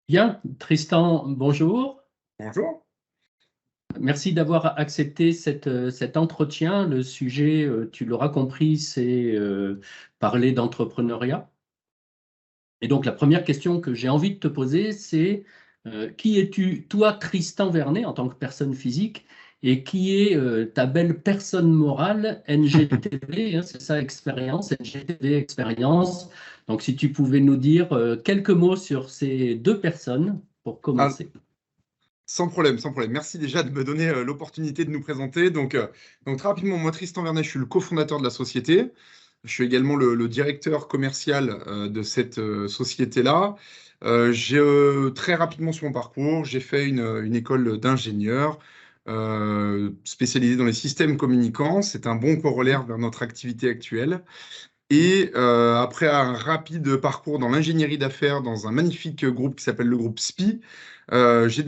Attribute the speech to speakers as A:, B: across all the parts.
A: Bien, Tristan, bonjour.
B: Bonjour.
A: Merci d'avoir accepté cet entretien. Le sujet, tu l'auras compris, c'est parler d'entrepreneuriat. Et donc, la première question que j'ai envie de te poser, c'est qui es-tu, toi, Tristan Vernet, en tant que personne physique, et qui est ta belle personne morale, NGTV, hein, c'est ça, expérience, NGTV, expérience. Donc, si tu pouvais nous dire quelques mots sur ces deux personnes pour
B: Ah,
A: commencer.
B: sans problème, sans problème. Merci déjà de me donner l'opportunité de nous présenter. Donc très rapidement, moi, Tristan Vernet, je suis le cofondateur de la société. Je suis également le directeur commercial de cette société-là. Très rapidement sur mon parcours, j'ai fait une école d'ingénieur spécialisée dans les systèmes communicants. C'est un bon corollaire vers notre activité actuelle. Et après un rapide parcours dans l'ingénierie d'affaires dans un magnifique groupe qui s'appelle le groupe SPI, j'ai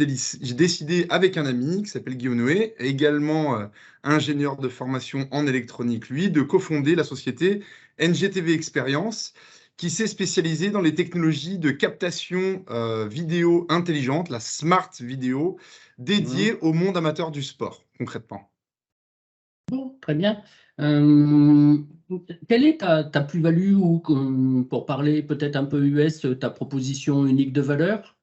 B: décidé avec un ami qui s'appelle Guillaume Noé, également ingénieur de formation en électronique, lui, de cofonder la société NGTV Experience, qui s'est spécialisée dans les technologies de captation vidéo intelligente, la smart vidéo, dédiée
A: Mhm.
B: au monde amateur du sport, concrètement.
A: Bon, très bien. Euh, Quelle est ta plus-value ou, pour parler peut-être un peu US, ta proposition unique de valeur?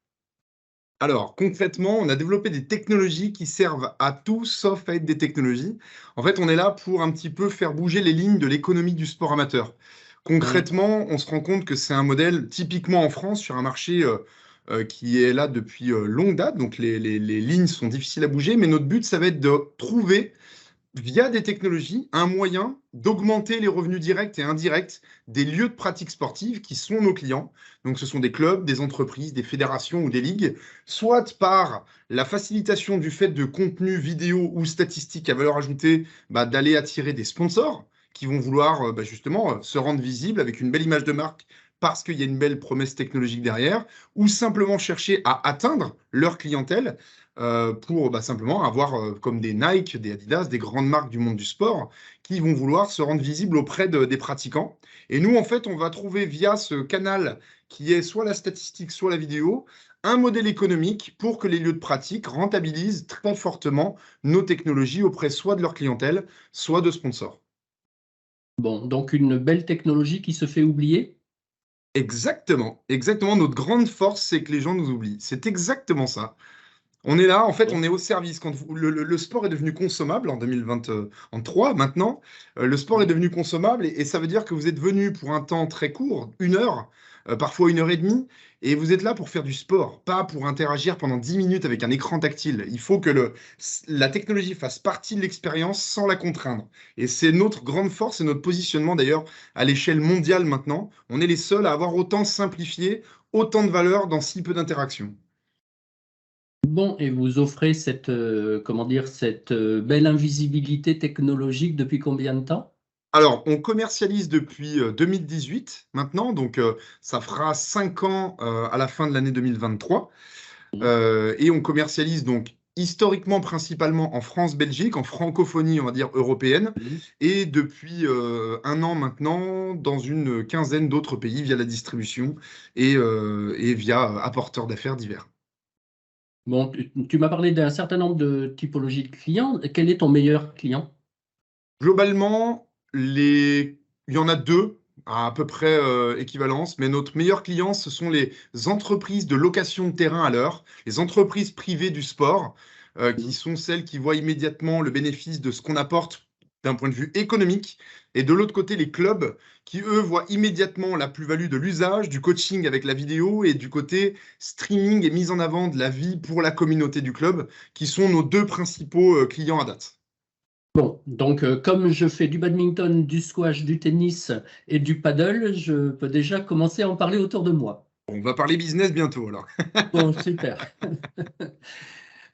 B: Alors, concrètement, on a développé des technologies qui servent à tout sauf à être des technologies. En fait, on est là pour un petit peu faire bouger les lignes de l'économie du sport amateur.
A: Oui.
B: Concrètement, on se rend compte que c'est un modèle typiquement en France sur un marché qui est là depuis longue date. Donc, les lignes sont difficiles à bouger, mais notre but, ça va être de trouver via des technologies, un moyen d'augmenter les revenus directs et indirects des lieux de pratique sportive qui sont nos clients. Donc, ce sont des clubs, des entreprises, des fédérations ou des ligues, soit par la facilitation du fait de contenus vidéo ou statistiques à valeur ajoutée, d'aller attirer des sponsors qui vont vouloir justement se rendre visibles avec une belle image de marque parce qu'il y a une belle promesse technologique derrière, ou simplement chercher à atteindre leur clientèle pour simplement avoir comme des Nike, des Adidas, des grandes marques du monde du sport qui vont vouloir se rendre visibles auprès des pratiquants. Et nous, en fait, on va trouver via ce canal qui est soit la statistique, soit la vidéo, un modèle économique pour que les lieux de pratique rentabilisent très fortement nos technologies auprès soit de leur clientèle, soit de sponsors.
A: Bon, donc une belle technologie qui se fait oublier.
B: Exactement, exactement. Notre grande force, c'est que les gens nous oublient. C'est exactement ça. On est là, en fait, on
A: Bon.
B: est au service. Quand le sport est devenu consommable en 2023, maintenant, le sport est devenu consommable et ça veut dire que vous êtes venu pour un temps très court, 1 heure, parfois 1 heure et demie, et vous êtes là pour faire du sport, pas pour interagir pendant 10 minutes avec un écran tactile. Il faut que la technologie fasse partie de l'expérience sans la contraindre. Et c'est notre grande force et notre positionnement d'ailleurs à l'échelle mondiale maintenant. On est les seuls à avoir autant simplifié, autant de valeur dans si peu d'interactions.
A: Bon, et vous offrez cette, comment dire, cette belle invisibilité technologique depuis combien de temps?
B: Alors, on commercialise depuis 2018 maintenant, donc ça fera 5 ans à la fin de l'année 2023.
A: Mhm.
B: Et on commercialise donc historiquement principalement en France-Belgique, en francophonie, on va dire européenne,
A: Mhm.
B: et depuis 1 an maintenant dans une quinzaine d'autres pays via la distribution et via apporteurs d'affaires divers.
A: Bon, tu m'as parlé d'un certain nombre de typologies de clients. Quel est ton meilleur client?
B: Globalement, il y en a deux à peu près équivalence, mais notre meilleur client, ce sont les entreprises de location de terrain à l'heure, les entreprises privées du sport, qui
A: Mhm.
B: sont celles qui voient immédiatement le bénéfice de ce qu'on apporte d'un point de vue économique, et de l'autre côté, les clubs qui, eux, voient immédiatement la plus-value de l'usage, du coaching avec la vidéo, et du côté streaming et mise en avant de la vie pour la communauté du club, qui sont nos deux principaux clients à date.
A: Bon, donc comme je fais du badminton, du squash, du tennis et du paddle, je peux déjà commencer à en parler autour de moi.
B: On va parler business bientôt alors.
A: Bon, super.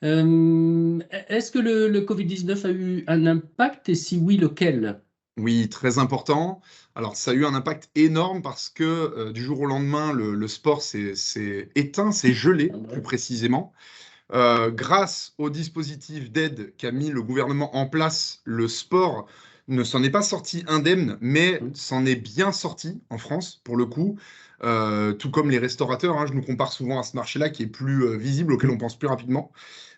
A: Est-ce que le Covid-19 a eu un impact et si oui, lequel?
B: Oui, très important. Alors, ça a eu un impact énorme parce que du jour au lendemain, le sport s'est éteint, s'est
A: Ah
B: gelé, plus
A: ouais.
B: précisément. Grâce au dispositif d'aide qu'a mis le gouvernement en place, le sport ne s'en est pas sorti indemne, mais
A: Mhm.
B: s'en est bien sorti en France, pour le coup. tout comme les restaurateurs, hein, je nous compare souvent à ce marché-là qui est plus visible, auquel on pense plus rapidement,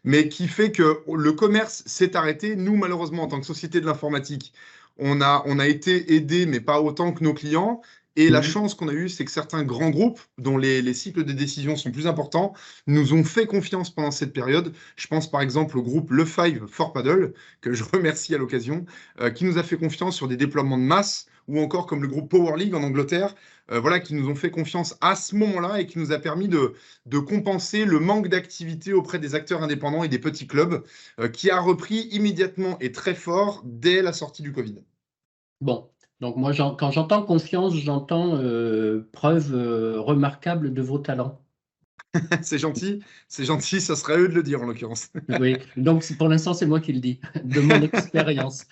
B: mais qui fait que le commerce s'est arrêté. Nous, malheureusement, en tant que société de l'informatique, on a été aidés, mais pas autant que nos clients. Et la
A: Mhm.
B: chance qu'on a eue, c'est que certains grands groupes, dont les cycles de décision sont plus importants, nous ont fait confiance pendant cette période. Je pense par exemple au groupe Le Five for Paddle, que je remercie à l'occasion, qui nous a fait confiance sur des déploiements de masse, ou encore comme le groupe Power League en Angleterre, voilà, qui nous ont fait confiance à ce moment-là et qui nous a permis de compenser le manque d'activité auprès des acteurs indépendants et des petits clubs, qui a repris immédiatement et très fort dès la sortie du Covid.
A: Bon, donc moi, quand j'entends confiance, j'entends preuve remarquable de vos talents.
B: C'est gentil, ça serait à eux de le dire en l'occurrence.
A: Oui, donc pour l'instant, c'est moi qui le dis, de mon expérience.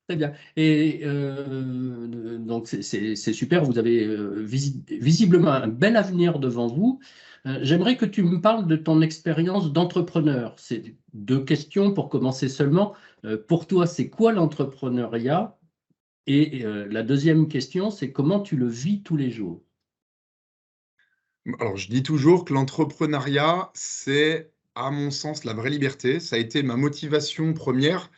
A: Très bien. Et donc, c'est super, vous avez visiblement un bel avenir devant vous. J'aimerais que tu me parles de ton expérience d'entrepreneur. C'est deux questions pour commencer seulement. Pour toi, c'est quoi l'entrepreneuriat? Et la deuxième question, c'est comment tu le vis tous les jours?
B: Alors, je dis toujours que l'entrepreneuriat, c'est, à mon sens, la vraie liberté. Ça a été ma motivation première,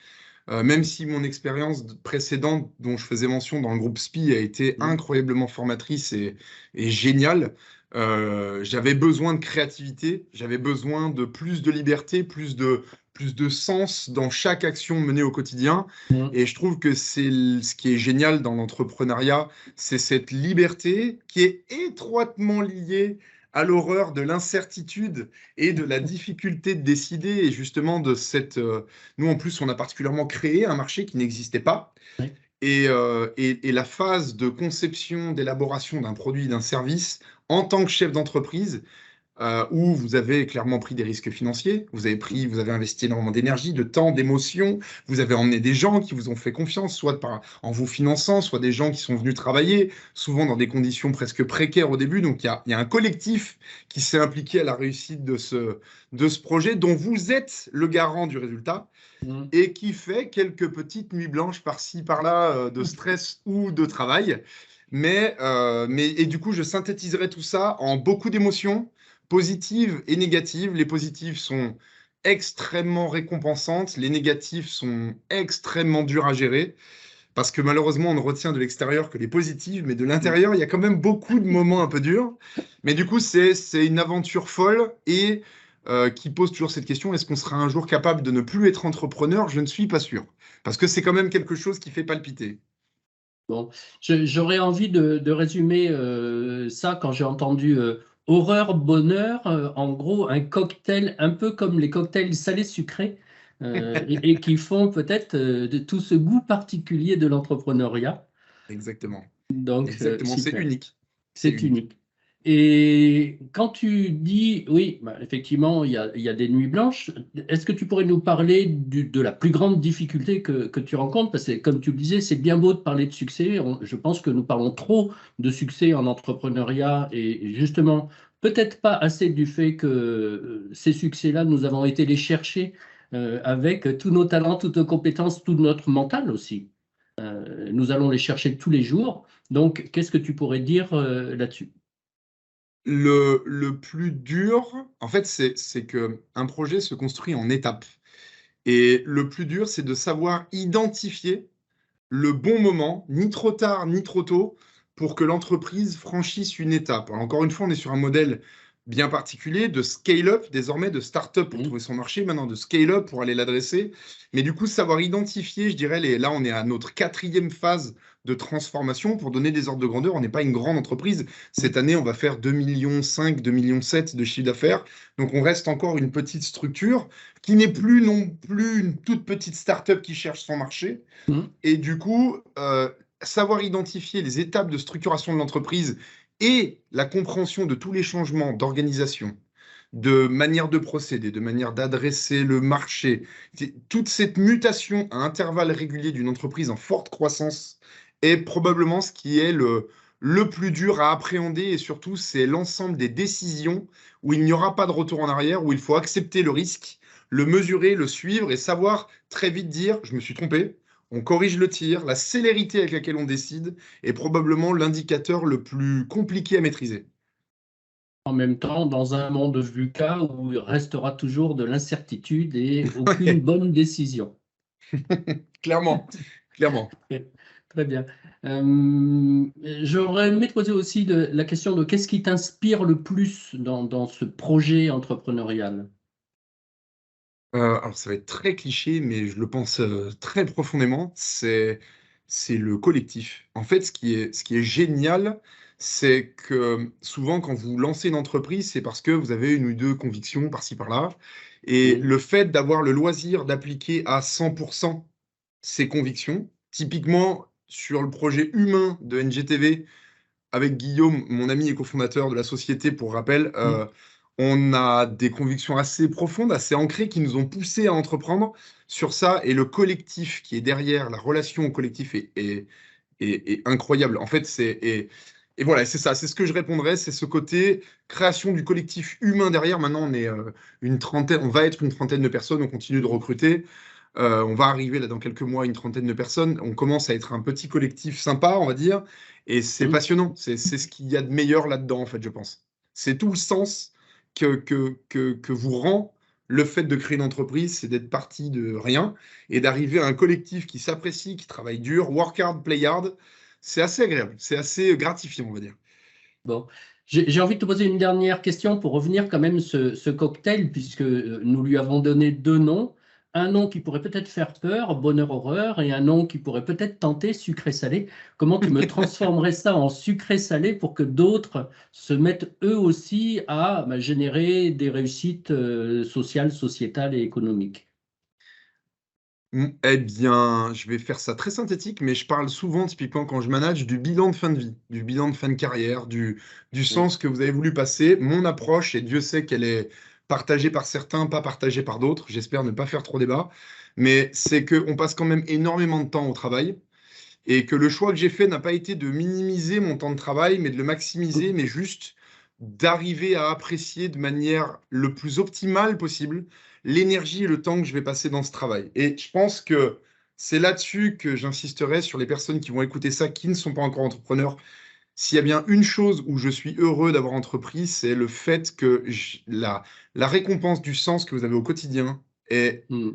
B: même si mon expérience précédente, dont je faisais mention dans le groupe SPI, a été
A: Mhm.
B: incroyablement formatrice et géniale. J'avais besoin de créativité, j'avais besoin de plus de liberté, plus de sens dans chaque action menée au quotidien.
A: Mhm.
B: Et je trouve que ce qui est génial dans l'entrepreneuriat, c'est cette liberté qui est étroitement liée à l'horreur de l'incertitude et de la difficulté de décider, et justement de cette... nous, en plus, on a particulièrement créé un marché qui n'existait pas.
A: Oui.
B: Et la phase de conception, d'élaboration d'un produit, d'un service, en tant que chef d'entreprise, où vous avez clairement pris des risques financiers, vous avez investi énormément d'énergie, de temps, d'émotion, vous avez emmené des gens qui vous ont fait confiance, en vous finançant, soit des gens qui sont venus travailler, souvent dans des conditions presque précaires au début. Donc il y a un collectif qui s'est impliqué à la réussite de ce projet, dont vous êtes le garant du résultat,
A: Mhm.
B: et qui fait quelques petites nuits blanches par-ci, par-là, de stress ou de travail. Et du coup, je synthétiserai tout ça en beaucoup d'émotions, positives et négatives. Les positives sont extrêmement récompensantes, les négatives sont extrêmement dures à gérer, parce que malheureusement, on ne retient de l'extérieur que les positives, mais de
A: Mhm.
B: l'intérieur, il y a quand même beaucoup de moments un peu durs. Mais du coup, c'est une aventure folle et qui pose toujours cette question, est-ce qu'on sera un jour capable de ne plus être entrepreneur? Je ne suis pas sûr, parce que c'est quand même quelque chose qui fait palpiter.
A: Bon, j'aurais envie de résumer ça quand j'ai entendu horreur, bonheur, en gros un cocktail un peu comme les cocktails salés sucrés et qui font peut-être de tout ce goût particulier de l'entrepreneuriat.
B: Exactement.
A: Donc,
B: Exactement, c'est
A: super.
B: unique. C'est
A: C'est
B: unique.
A: unique. Et quand tu dis, oui, bah, effectivement, il y a des nuits blanches, est-ce que tu pourrais nous parler de la plus grande difficulté que tu rencontres? Parce que, comme tu le disais, c'est bien beau de parler de succès. Je pense que nous parlons trop de succès en entrepreneuriat et justement, peut-être pas assez du fait que ces succès-là, nous avons été les chercher avec tous nos talents, toutes nos compétences, tout notre mental aussi. Nous allons les chercher tous les jours. Donc, qu'est-ce que tu pourrais dire là-dessus?
B: Le plus dur, en fait, c'est que un projet se construit en étapes. Et le plus dur, c'est de savoir identifier le bon moment, ni trop tard, ni trop tôt, pour que l'entreprise franchisse une étape. Alors, encore une fois, on est sur un modèle bien particulier de scale-up, désormais de start-up pour
A: Mhm.
B: trouver son marché, maintenant de scale-up pour aller l'adresser. Mais du coup, savoir identifier, je dirais, là, on est à notre quatrième phase de transformation. Pour donner des ordres de grandeur, on n'est pas une grande entreprise. Cette année, on va faire 2,5 millions, 2,7 millions de chiffre d'affaires. Donc, on reste encore une petite structure qui n'est plus non plus une toute petite start-up qui cherche son marché.
A: Mhm.
B: Et du coup, savoir identifier les étapes de structuration de l'entreprise et la compréhension de tous les changements d'organisation, de manière de procéder, de manière d'adresser le marché, toute cette mutation à intervalles réguliers d'une entreprise en forte croissance est probablement ce qui est le plus dur à appréhender, et surtout, c'est l'ensemble des décisions où il n'y aura pas de retour en arrière, où il faut accepter le risque, le mesurer, le suivre et savoir très vite dire, je me suis trompé, on corrige le tir, la célérité avec laquelle on décide est probablement l'indicateur le plus compliqué à maîtriser.
A: En même temps, dans un monde VUCA où il restera toujours de l'incertitude et aucune bonne décision.
B: Clairement, clairement.
A: Très bien. J'aurais aimé te poser aussi la question de qu'est-ce qui t'inspire le plus dans ce projet entrepreneurial?
B: Alors ça va être très cliché, mais je le pense très profondément, c'est le collectif. En fait, ce qui est génial, c'est que souvent, quand vous lancez une entreprise, c'est parce que vous avez une ou deux convictions par-ci par-là. Et
A: Mhm.
B: le fait d'avoir le loisir d'appliquer à 100% ces convictions, typiquement sur le projet humain de NGTV, avec Guillaume, mon ami et cofondateur de la société, pour rappel,
A: Mhm.
B: on a des convictions assez profondes, assez ancrées, qui nous ont poussés à entreprendre sur ça. Et le collectif qui est derrière, la relation au collectif est incroyable. En fait, et voilà, c'est ça, c'est ce que je répondrais, c'est ce côté création du collectif humain derrière. Maintenant, on est une trentaine, on va être une trentaine de personnes, on continue de recruter. On va arriver là dans quelques mois à une trentaine de personnes. On commence à être un petit collectif sympa, on va dire, et c'est
A: Mhm.
B: passionnant. C'est ce qu'il y a de meilleur là-dedans, en fait, je pense. C'est tout le sens que vous rend le fait de créer une entreprise, c'est d'être parti de rien et d'arriver à un collectif qui s'apprécie, qui travaille dur, work hard, play hard. C'est assez agréable, c'est assez gratifiant, on va dire.
A: Bon, j'ai envie de te poser une dernière question pour revenir quand même ce cocktail, puisque nous lui avons donné deux noms. Un nom qui pourrait peut-être faire peur, bonheur-horreur, et un nom qui pourrait peut-être tenter, sucré-salé. Comment tu me transformerais ça en sucré-salé pour que d'autres se mettent eux aussi à générer des réussites sociales, sociétales et économiques?
B: Eh bien, je vais faire ça très synthétique, mais je parle souvent, typiquement quand je manage, du bilan de fin de vie, du bilan de fin de carrière, du
A: Mm.
B: sens que vous avez voulu passer. Mon approche, et Dieu sait qu'elle est partagée par certains, pas partagée par d'autres, j'espère ne pas faire trop débat, mais c'est qu'on passe quand même énormément de temps au travail, et que le choix que j'ai fait n'a pas été de minimiser mon temps de travail, mais de le maximiser, mais juste d'arriver à apprécier de manière le plus optimale possible l'énergie et le temps que je vais passer dans ce travail. Et je pense que c'est là-dessus que j'insisterai sur les personnes qui vont écouter ça, qui ne sont pas encore entrepreneurs. S'il y a bien une chose où je suis heureux d'avoir entrepris, c'est le fait que la récompense du sens que vous avez au quotidien est
A: Mm.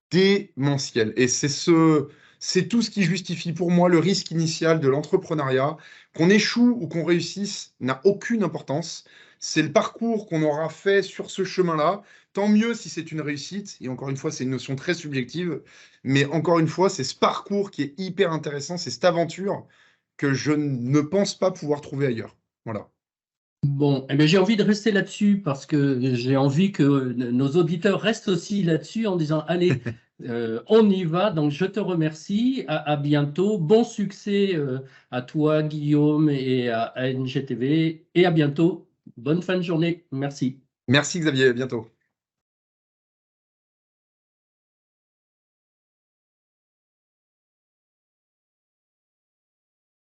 B: démentiel. Et c'est tout ce qui justifie pour moi le risque initial de l'entrepreneuriat. Qu'on échoue ou qu'on réussisse n'a aucune importance. C'est le parcours qu'on aura fait sur ce chemin-là. Tant mieux si c'est une réussite. Et encore une fois, c'est une notion très subjective. Mais encore une fois, c'est ce parcours qui est hyper intéressant. C'est cette aventure que je ne pense pas pouvoir trouver ailleurs. Voilà.
A: Bon, eh bien, j'ai envie de rester là-dessus parce que j'ai envie que nos auditeurs restent aussi là-dessus en disant, allez, on y va. Donc, je te remercie. À bientôt. Bon succès à toi, Guillaume, et à NGTV. Et à bientôt. Bonne fin de journée. Merci.
B: Merci Xavier, à bientôt.